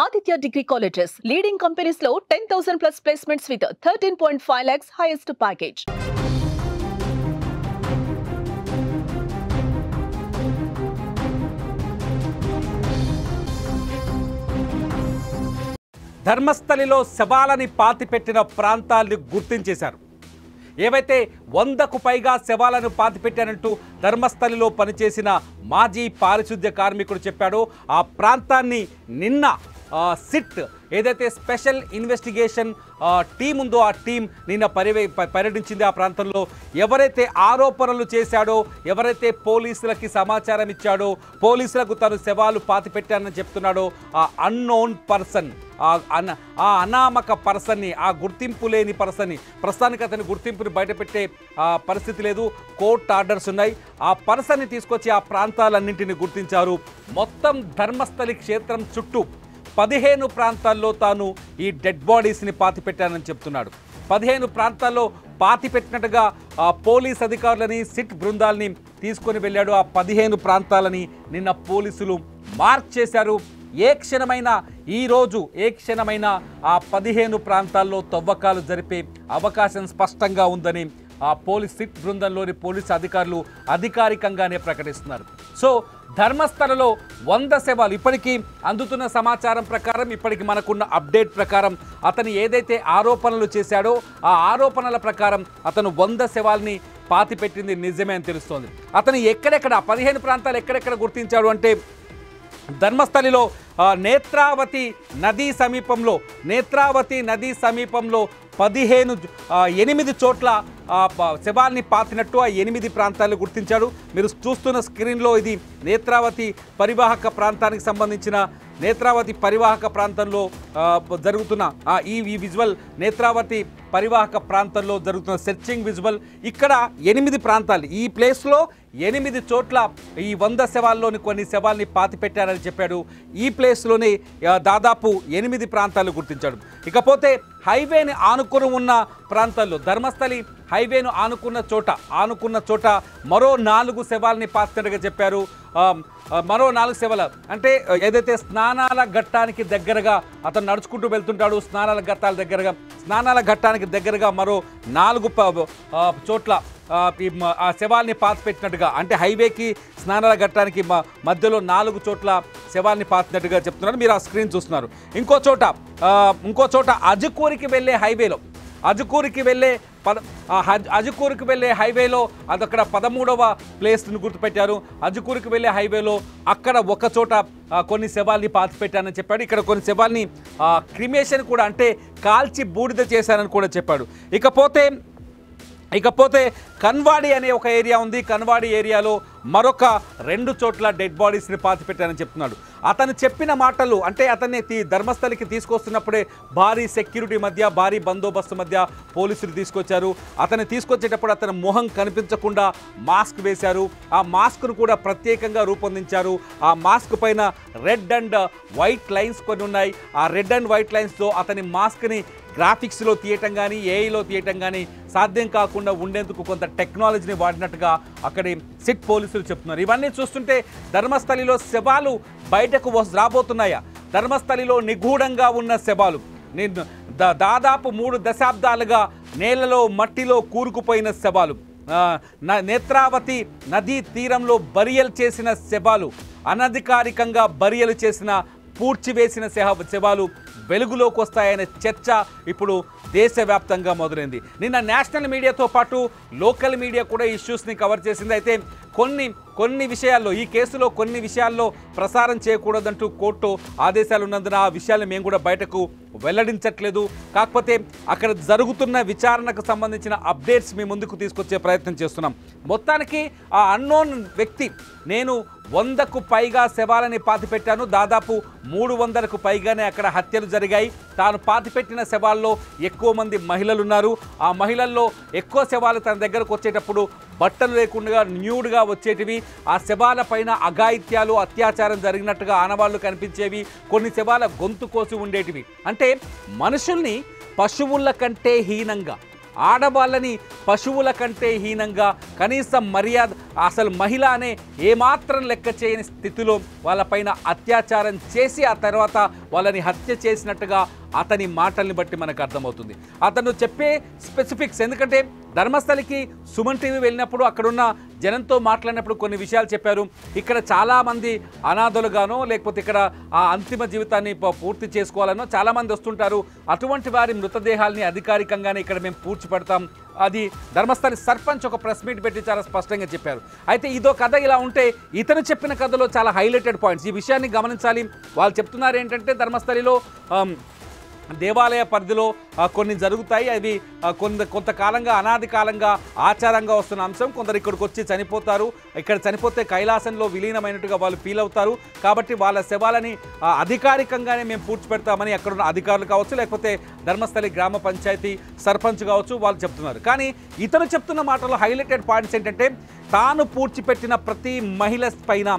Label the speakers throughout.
Speaker 1: Aditya Degree Colleges, leading companies lo 10,000 plus placements with 13.5 lakhs highest package.
Speaker 2: ధర్మస్థలిలో శవాలని పాతిపెట్టిన ప్రాంతాలను గుర్తించేశారు. ఏవైతే 100కు పైగా శవాలను పాతిపెట్టారంటూ ధర్మస్థలిలో పనిచేసిన మాజీ పారిశుద్ధ్య కార్మికుడు చెప్పాడో ఆ ప్రాంతాన్ని నిన్న సిట్ ఏదైతే స్పెషల్ ఇన్వెస్టిగేషన్ టీం ఉందో ఆ టీం నిన్న పర్యటించింది. ఆ ప్రాంతంలో ఎవరైతే ఆరోపణలు చేశాడో, ఎవరైతే పోలీసులకి సమాచారం ఇచ్చాడో, పోలీసులకు తను శవాలు పాతిపెట్టానని చెప్తున్నాడో ఆ అన్నోన్ పర్సన్, ఆ అనామక పర్సన్ని, ఆ గుర్తింపు లేని పర్సన్ని, ప్రస్తుతానికి అతని గుర్తింపుని బయటపెట్టే పరిస్థితి లేదు, కోర్టు ఆర్డర్స్ ఉన్నాయి. ఆ పర్సన్ని తీసుకొచ్చి ఆ ప్రాంతాలన్నింటినీ గుర్తించారు. మొత్తం ధర్మస్థలి క్షేత్రం చుట్టూ 15 ప్రాంతాల్లో తాను ఈ డెడ్ బాడీస్ని పాతిపెట్టానని చెప్తున్నాడు. 15 ప్రాంతాల్లో పాతిపెట్టినట్టుగా పోలీస్ అధికారులని, సిట్ బృందాలని తీసుకొని వెళ్ళాడు. ఆ 15 ప్రాంతాలని నిన్న పోలీసులు మార్క్ చేశారు. ఏ క్షణమైనా ఈరోజు ఆ 15 ప్రాంతాల్లో తవ్వకాలు జరిపే అవకాశం స్పష్టంగా ఉందని ఆ పోలీస్ సిట్ బృందంలోని పోలీసు అధికారులు అధికారికంగానే ప్రకటిస్తున్నారు. సో ధర్మస్థలలో 100 శవాలు ఇప్పటికీ అందుతున్న సమాచారం ప్రకారం, ఇప్పటికి మనకున్న అప్డేట్ ప్రకారం అతను ఏదైతే ఆరోపణలు చేశాడో ఆ ఆరోపణల ప్రకారం అతను 100 శవాల్ని పాతిపెట్టింది నిజమే అని తెలుస్తోంది. అతను ఎక్కడెక్కడ 15 ప్రాంతాలు ఎక్కడెక్కడ గుర్తించాడు అంటే ధర్మస్థలిలో నేత్రావతి నదీ సమీపంలో 8 చోట్ల శవాల్ని పాతినట్టు ఆ 8 ప్రాంతాలు గుర్తించాడు. మీరు చూస్తున్న స్క్రీన్లో ఇది నేత్రావతి పరివాహక ప్రాంతానికి సంబంధించిన నేత్రావతి పరివాహక ప్రాంతంలో జరుగుతున్న ఈ విజువల్, నేత్రావతి పరివాహక ప్రాంతంలో జరుగుతున్న సెర్చింగ్ విజువల్. ఇక్కడ 8 ప్రాంతాలు, ఈ ప్లేస్లో 8 చోట్ల ఈ 100 శవాల్లోని కొన్ని శవాల్ని పాతిపెట్టారని చెప్పాడు. ఈ ప్లేస్లోనే దాదాపు 8 ప్రాంతాలు గుర్తించాడు. ఇకపోతే హైవేని ఆనుకుని ఉన్న ప్రాంతాల్లో, ధర్మస్థలి హైవేను ఆనుకున్న చోట మరో 4 శవాల్ని పాతినట్టుగా చెప్పారు. మరో 4 శవాలు అంటే ఏదైతే స్నానాల ఘట్టానికి దగ్గరగా అతను నడుచుకుంటూ వెళ్తుంటాడు, స్నానాల ఘట్టానికి దగ్గరగా మరో 4 చోట్ల ఆ శవాల్ని పాతిపెట్టినట్టుగా, అంటే హైవేకి స్నానాల ఘట్టానికి మధ్యలో 4 చోట్ల శవాల్ని పాతినట్టుగా చెప్తున్నారు. మీరు ఆ స్క్రీన్ చూస్తున్నారు. ఇంకో చోట అజుకూరికి వెళ్ళే హైవేలో, అజుకూరుకి వెళ్ళే హైవేలో అదక్కడ 13వ ప్లేస్ను గుర్తుపెట్టారు. అజుకూరుకి వెళ్ళే హైవేలో అక్కడ ఒక చోట కొన్ని శవాల్ని పాతిపెట్టానని చెప్పాడు. ఇక్కడ కొన్ని శవాల్ని క్రిమేషన్ కూడా, అంటే కాల్చి బూడిద చేశానని కూడా చెప్పాడు. ఇకపోతే కన్వాడి అనే ఒక ఏరియా ఉంది. కన్వాడి ఏరియాలో మరొక 2 చోట్ల డెడ్ బాడీస్ని పాతిపెట్టానని చెప్తున్నాడు. అతను చెప్పిన మాటలు, అంటే అతన్ని ధర్మస్థలికి తీసుకొస్తున్నప్పుడే భారీ సెక్యూరిటీ మధ్య, భారీ బందోబస్తు మధ్య పోలీసులు తీసుకొచ్చారు. అతన్ని తీసుకొచ్చేటప్పుడు అతని మొహం కనిపించకుండా మాస్క్ వేశారు. ఆ మాస్క్ను కూడా ప్రత్యేకంగా రూపొందించారు. ఆ మాస్క్ పైన రెడ్ అండ్ వైట్ లైన్స్ కొన్ని ఉన్నాయి. ఆ రెడ్ అండ్ వైట్ లైన్స్తో అతని మాస్క్ని గ్రాఫిక్స్లో తీయటం కానీ, ఏఐలో తీయటం కానీ సాధ్యం కాకుండా ఉండేందుకు కొంత టెక్నాలజీని వాడినట్టుగా అక్కడి సిట్ పోలీసులు చెప్తున్నారు. ఇవన్నీ చూస్తుంటే ధర్మస్థలిలో శవాలు బయటకు రాబోతున్నాయా? ధర్మస్థలిలో నిగూఢంగా ఉన్న శవాలు, దాదాపు 3 దశాబ్దాలుగా నేలలో మట్టిలో కూరుకుపోయిన శవాలు, నేత్రావతి నదీ తీరంలో బరియలు చేసిన శవాలు, అనధికారికంగా బరియలు చేసిన, పూడ్చివేసిన శవాలు వెలుగులోకి వస్తాయనే చర్చ ఇప్పుడు దేశవ్యాప్తంగా మొదలైంది. నిన్న నేషనల్ మీడియాతో పాటు లోకల్ మీడియా కూడా ఇష్యూస్ని కవర్ చేసింది. అయితే కొన్ని విషయాల్లో, ఈ కేసులో కొన్ని విషయాల్లో ప్రసారం చేయకూడదంటూ కోర్టు ఆదేశాలు ఉన్నందున ఆ విషయాలు మేము కూడా బయటకు వెల్లడించట్లేదు. కాకపోతే అక్కడ జరుగుతున్న విచారణకు సంబంధించిన అప్డేట్స్ మీ ముందుకు తీసుకొచ్చే ప్రయత్నం చేస్తున్నాం. మొత్తానికి ఆ అన్నోన్ వ్యక్తి, నేను 100కు పైగా శవాలని పాతిపెట్టాను, దాదాపు 300కు పైగానే అక్కడ హత్యలు జరిగాయి, తాను పాతిపెట్టిన శవాల్లో ఎక్కువ మంది మహిళలు ఉన్నారు, ఆ మహిళల్లో ఎక్కువ శవాలు తన దగ్గరకు వచ్చేటప్పుడు బట్టలు లేకుండా న్యూడ్గా వచ్చేటివి, ఆ శవాల పైన అఘాయిత్యాలు, అత్యాచారం జరిగినట్టుగా ఆనవాళ్లు కనిపించేవి, కొన్ని శవాల గొంతు కోసి ఉండేటివి. అంటే మనుషుల్ని పశువుల కంటే హీనంగా, ఆడవాళ్ళని పశువుల కంటే హీనంగా, కనీసం మర్యాద అసలు మహిళ అనే ఏమాత్రం లెక్క చేయని స్థితిలో వాళ్ళపైన అత్యాచారం చేసి ఆ తర్వాత వాళ్ళని హత్య చేసినట్టుగా అతని మాటల్ని బట్టి మనకు అర్థమవుతుంది. అతను చెప్పే స్పెసిఫిక్స్, ఎందుకంటే ధర్మస్థలికి సుమన్ టీవీ వెళ్ళినప్పుడు అక్కడున్న జనంతో మాట్లాడినప్పుడు కొన్ని విషయాలు చెప్పారు. ఇక్కడ చాలామంది అనాథలుగానో లేకపోతే ఇక్కడ ఆ అంతిమ జీవితాన్ని పూర్తి చేసుకోవాలనో చాలామంది వస్తుంటారు. అటువంటి వారి మృతదేహాల్ని అధికారికంగానే ఇక్కడ మేము పూడ్చిపెడతాం. అది ధర్మస్థలి సర్పంచ్ ఒక ప్రెస్ మీట్ పెట్టి చాలా స్పష్టంగా చెప్పారు. అయితే ఇదో కథ ఇలా ఉంటే ఇతను చెప్పిన కథలో చాలా హైలైటెడ్ పాయింట్స్, ఈ విషయాన్ని గమనించాలి. వాళ్ళు చెప్తున్నారు ఏంటంటే ధర్మస్థలిలో దేవాలయ పరిధిలో కొన్ని జరుగుతాయి. అవి కొంతకాలంగా అనాది కాలంగా ఆచారంగా వస్తున్న అంశం. కొందరు ఇక్కడికి వచ్చి చనిపోతారు. ఇక్కడ చనిపోతే కైలాసంలో విలీనమైనట్టుగా వాళ్ళు ఫీల్ అవుతారు. కాబట్టి వాళ్ళ శవాలని అధికారికంగానే మేము పూడ్చిపెడతామని అక్కడున్న అధికారులు కావచ్చు, లేకపోతే ధర్మస్థలి గ్రామ పంచాయతీ సర్పంచ్ కావచ్చు వాళ్ళు చెప్తున్నారు. కానీ ఇతను చెప్తున్న మాటలో హైలైటెడ్ పాయింట్స్ ఏంటంటే తాను పూడ్చిపెట్టిన ప్రతి మహిళ పైన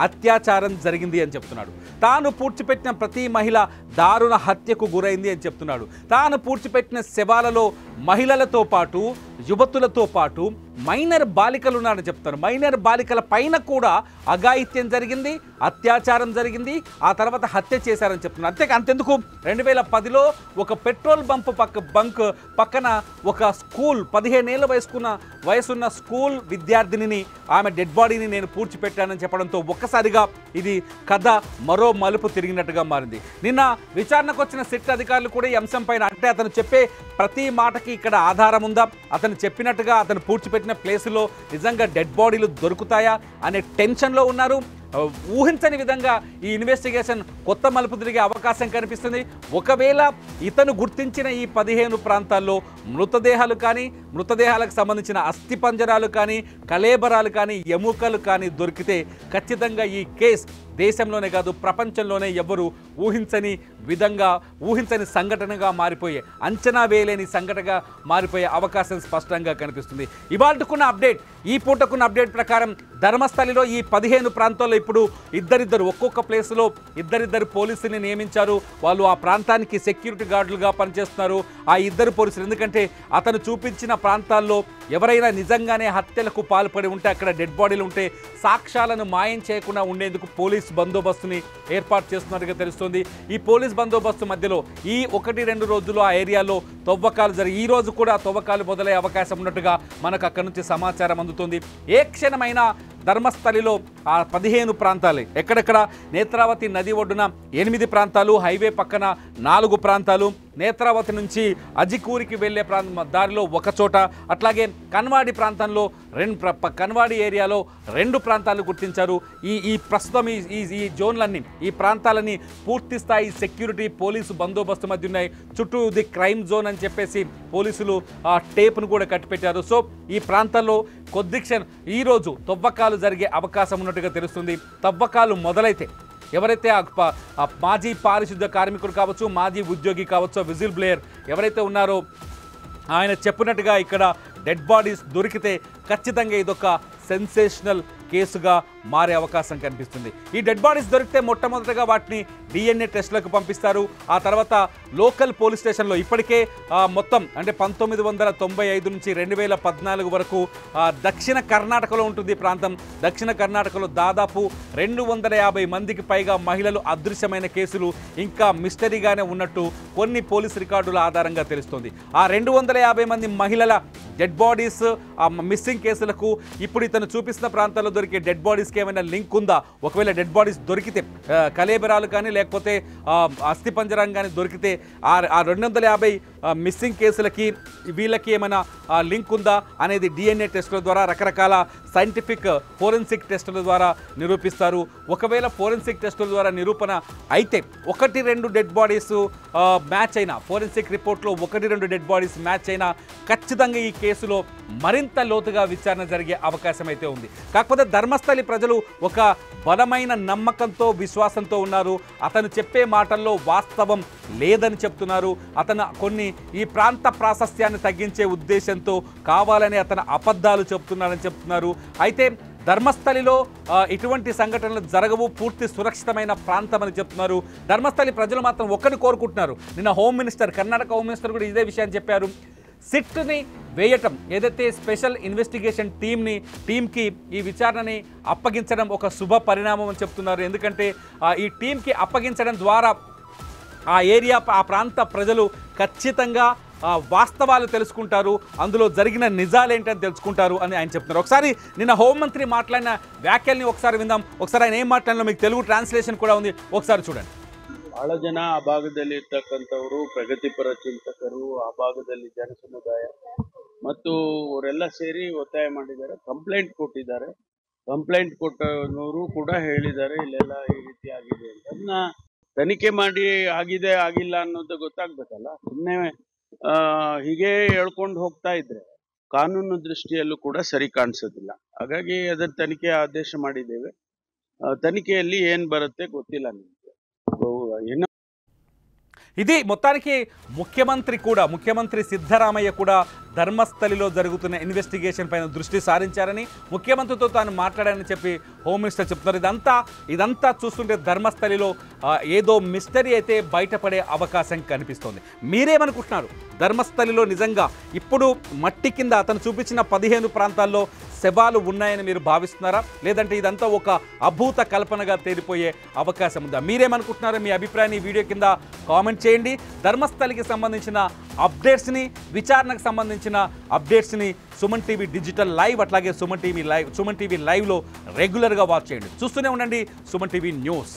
Speaker 2: అత్యాచారం జరిగింది అని చెప్తున్నాడు. తాను పూడ్చిపెట్టిన ప్రతి మహిళ దారుణ హత్యకు గురైంది అని చెప్తున్నాడు. తాను పూడ్చిపెట్టిన శవాలలో మహిళలతో పాటు యువతులతో పాటు మైనర్ బాలికలు ఉన్నారని చెప్తారు. మైనర్ బాలికల పైన కూడా అఘాయిత్యం జరిగింది, అత్యాచారం జరిగింది, ఆ తర్వాత హత్య చేశారని చెప్తున్నారు. అంతెందుకు 2010లో ఒక పెట్రోల్ బంక్ పక్కన ఒక స్కూల్ 15 ఏళ్ళ వయసున్న స్కూల్ విద్యార్థినిని ఆమె డెడ్ బాడీని నేను పూడ్చిపెట్టానని చెప్పడంతో ఒక్కసారిగా ఇది కథ మరో మలుపు తిరిగినట్టుగా మారింది. నిన్న విచారణకు వచ్చిన సిట్ అధికారులు కూడా ఈ అంశం పైన, అంటే అతను చెప్పే ప్రతి మాటకి ఇక్కడ ఆధారం ఉందా, అతను చెప్పినట్టుగా అతను పూడ్చిపెట్టిన ప్లేసులో నిజంగా డెడ్ బాడీలు దొరుకుతాయా అనే టెన్షన్లో ఉన్నారు. ఊహించని విధంగా ఈ ఇన్వెస్టిగేషన్ కొత్త మలుపు తిరిగే అవకాశం కనిపిస్తుంది. ఒకవేళ ఇతను గుర్తించిన ఈ 15 ప్రాంతాల్లో మృతదేహాలు కానీ, మృతదేహాలకు సంబంధించిన అస్థిపంజరాలు కానీ, కళేబరాలు కానీ, ఎముకలు కానీ దొరికితే ఖచ్చితంగా ఈ కేసు దేశంలోనే కాదు ప్రపంచంలోనే ఎవరు ఊహించని సంఘటనగా మారిపోయే, అంచనా వేయలేని సంఘటనగా మారిపోయే అవకాశం స్పష్టంగా కనిపిస్తుంది. ఇవాళకున్న అప్డేట్, ఈ పూటకున్న అప్డేట్ ప్రకారం ధర్మస్థలిలో ఈ 15 ప్రాంతాల్లో ఇప్పుడు ఇద్దరిద్దరు ఒక్కొక్క ప్లేస్లో ఇద్దరిద్దరు పోలీసుల్ని నియమించారు. వాళ్ళు ఆ ప్రాంతానికి సెక్యూరిటీ గార్డులుగా పనిచేస్తున్నారు. ఆ ఇద్దరు పోలీసులు, ఎందుకంటే అతను చూపించిన ప్రాంతాల్లో ఎవరైనా నిజంగానే హత్యలకు పాల్పడి ఉంటే, అక్కడ డెడ్ బాడీలు ఉంటే సాక్ష్యాలను మాయం చేయకుండా ఉండేందుకు పోలీస్ బందోబస్తుని ఏర్పాటు చేస్తున్నట్టుగా తెలుస్తుంది. ఈ పోలీస్ బందోబస్తు మధ్యలో ఈ 1-2 రోజులు ఆ ఏరియాలో తవ్వకాలు జరిగి ఈ రోజు కూడా తవ్వకాలు మొదలయ్యే అవకాశం ఉన్నట్టుగా మనకు అక్కడి నుంచి సమాచారం అందుతుంది. ఏ క్షణమైనా ధర్మస్థలిలో ఆ 15 ప్రాంతాలు, ఎక్కడెక్కడ నేత్రావతి నది ఒడ్డున 8 ప్రాంతాలు, హైవే పక్కన 4 ప్రాంతాలు, నేత్రావతి నుంచి అజికూరికి వెళ్ళే దారిలో ఒక చోట, అట్లాగే కన్వాడి ప్రాంతంలో కన్వాడి ఏరియాలో 2 ప్రాంతాలు గుర్తించారు. ఈ ప్రస్తుతం ఈ జోన్లన్నీ, ఈ ప్రాంతాలన్నీ పూర్తి స్థాయి సెక్యూరిటీ పోలీసు బందోబస్తు మధ్య ఉన్నాయి. చుట్టూ ది క్రైమ్ జోన్ అని చెప్పేసి పోలీసులు ఆ టేప్ను కూడా కట్టిపెట్టారు. సో ఈ ప్రాంతాల్లో కొద్ది ఈరోజు తవ్వకాలు జరిగే అవకాశం ఉన్నట్టుగా తెలుస్తుంది. తవ్వకాలు మొదలైతే ఎవరైతే మాజీ పారిశుద్ధ కార్మికుడు కావచ్చు, మాజీ ఉద్యోగి కావచ్చు, విజిల్ బ్లేయర్ ఎవరైతే ఉన్నారో ఆయన చెప్పినట్టుగా ఇక్కడ డెడ్ బాడీస్ దొరికితే ఖచ్చితంగా ఇదొక సెన్సేషనల్ కేసుగా మారే అవకాశం కనిపిస్తుంది. ఈ డెడ్ బాడీస్ దొరికితే మొట్టమొదటిగా వాటిని DNA టెస్టులకు పంపిస్తారు. ఆ తర్వాత లోకల్ పోలీస్ స్టేషన్లో ఇప్పటికే మొత్తం అంటే 1995 నుంచి 2014 వరకు దక్షిణ కర్ణాటకలో ఉంటుంది ఈ ప్రాంతం. దక్షిణ కర్ణాటకలో దాదాపు 250 మందికి పైగా మహిళలు అదృశ్యమైన కేసులు ఇంకా మిస్టరీగానే ఉన్నట్టు కొన్ని పోలీస్ రికార్డుల ఆధారంగా తెలుస్తుంది. ఆ 250 మంది మహిళల డెడ్ బాడీస్ మిస్సింగ్ కేసులకు ఇప్పుడు ఇతను చూపిస్తున్న ప్రాంతాల్లో దొరికే డెడ్ బాడీస్కి ఏమైనా లింక్ ఉందా, ఒకవేళ డెడ్ బాడీస్ దొరికితే కలేబరాలు కానీ లేకపోతే అస్థిపంజరం కానీ దొరికితే ఆ 250 మిస్సింగ్ కేసులకి వీళ్ళకి ఏమైనా లింక్ ఉందా అనేది DNA టెస్టుల ద్వారా, రకరకాల సైంటిఫిక్ ఫోరెన్సిక్ టెస్టుల ద్వారా నిరూపిస్తారు. ఒకవేళ ఫోరెన్సిక్ టెస్టుల ద్వారా నిరూపణ అయితే 1-2 డెడ్ బాడీస్ మ్యాచ్ అయినా, ఫోరెన్సిక్ రిపోర్ట్లో 1-2 డెడ్ బాడీస్ మ్యాచ్ అయినా ఖచ్చితంగా ఈ కేసులో మరింత లోతుగా విచారణ జరిగే అవకాశం అయితే ఉంది. కాకపోతే ధర్మస్థలి ప్రజలు ఒక బలమైన నమ్మకంతో, విశ్వాసంతో ఉన్నారు. అతను చెప్పే మాటల్లో వాస్తవం లేదని చెప్తున్నారు. అతను ఈ ప్రాంత ప్రాశస్త్యాన్ని తగ్గించే ఉద్దేశంతో కావాలని అతను అబద్ధాలు చెప్తున్నారని చెప్తున్నారు. అయితే ధర్మస్థలిలో ఇటువంటి సంఘటనలు జరగవు, పూర్తి సురక్షితమైన ప్రాంతం అని చెప్తున్నారు. ధర్మస్థలి ప్రజలు మాత్రం ఒక్కరిని కోరుకుంటున్నారు. నిన్న కర్ణాటక హోమ్ మినిస్టర్ కూడా ఇదే విషయాన్ని చెప్పారు. సిట్ని వేయటం, ఏదైతే స్పెషల్ ఇన్వెస్టిగేషన్ టీంకి ఈ విచారణని అప్పగించడం ఒక శుభ పరిణామం అని చెప్తున్నారు. ఎందుకంటే ఈ టీంకి అప్పగించడం ద్వారా ఆ ప్రాంత ప్రజలు ఖచ్చితంగా వాస్తవాలు తెలుసుకుంటారు, అందులో జరిగిన నిజాలేంటని తెలుసుకుంటారు అని ఆయన చెప్తున్నారు. ఒకసారి నిన్న హోంమంత్రి మాట్లాడిన వ్యాఖ్యల్ని ఒకసారి విందాం. ఒకసారి ఆయన ఏం మాట్లాడినా మీకు తెలుగు ట్రాన్స్లేషన్ కూడా ఉంది, ఒకసారి చూడండి.
Speaker 3: ಬಹಳ ಜನ ಆ ಭಾಗದಲ್ಲಿ ಇರ್ತಕ್ಕಂಥವರು ಪ್ರಗತಿಪರ ಚಿಂತಕರು, ಆ ಭಾಗದಲ್ಲಿ ಜನ ಸಮುದಾಯ ಮತ್ತು ಅವರೆಲ್ಲ ಸೇರಿ ಒತ್ತಾಯ ಮಾಡಿದ್ದಾರೆ, ಕಂಪ್ಲೇಂಟ್ ಕೊಟ್ಟಿದ್ದಾರೆ. ಕಂಪ್ಲೇಂಟ್ ಕೊಟ್ಟವರು ಕೂಡ ಹೇಳಿದ್ದಾರೆ ಇಲ್ಲೆಲ್ಲ ಈ ರೀತಿ ಆಗಿದೆ ಅಂತ. ಅದನ್ನ ತನಿಖೆ ಮಾಡಿ ಆಗಿದೆ ಆಗಿಲ್ಲ ಅನ್ನೋದು ಗೊತ್ತಾಗ್ಬೇಕಲ್ಲ. ಸುಮ್ಮನೆ ಹೀಗೆ ಹೇಳ್ಕೊಂಡು ಹೋಗ್ತಾ ಇದ್ರೆ ಕಾನೂನು ದೃಷ್ಟಿಯಲ್ಲೂ ಕೂಡ ಸರಿ ಕಾಣಿಸೋದಿಲ್ಲ. ಹಾಗಾಗಿ ಅದರ ತನಿಖೆ ಆದೇಶ ಮಾಡಿದ್ದೇವೆ. ತನಿಖೆಯಲ್ಲಿ ಏನ್ ಬರುತ್ತೆ ಗೊತ್ತಿಲ್ಲ ನಮಗೆ.
Speaker 2: ఇది మొత్తానికి ముఖ్యమంత్రి సిద్ధరామయ్య కూడా ధర్మస్థలిలో జరుగుతున్న ఇన్వెస్టిగేషన్ పైన దృష్టి సారించారని, ముఖ్యమంత్రితో తాను మాట్లాడారని చెప్పి హోమ్ మినిస్టర్ చెప్తున్నారు. ఇదంతా చూస్తుంటే ధర్మస్థలిలో ఏదో మిస్టరీ అయితే బయటపడే అవకాశం కనిపిస్తోంది. మీరేమనుకుంటున్నారు? ధర్మస్థలిలో నిజంగా ఇప్పుడు మట్టి కింద అతను చూపించిన 15 ప్రాంతాల్లో శవాలు ఉన్నాయని మీరు భావిస్తున్నారా, లేదంటే ఇదంతా ఒక అభూత కల్పనగా తేలిపోయే అవకాశం ఉందా? మీరేమనుకుంటున్నారో మీ అభిప్రాయాన్ని వీడియో కింద కామెంట్ చేయండి. ధర్మస్థలికి సంబంధించిన అప్డేట్స్ని, విచారణకు సంబంధించిన అప్డేట్స్ని సుమన్ టీవీ డిజిటల్ లైవ్, అట్లాగే సుమన్ టీవీ లైవ్లో రెగ్యులర్గా వాచ్ చేయండి. చూస్తూనే ఉండండి సుమన్ టీవీ న్యూస్.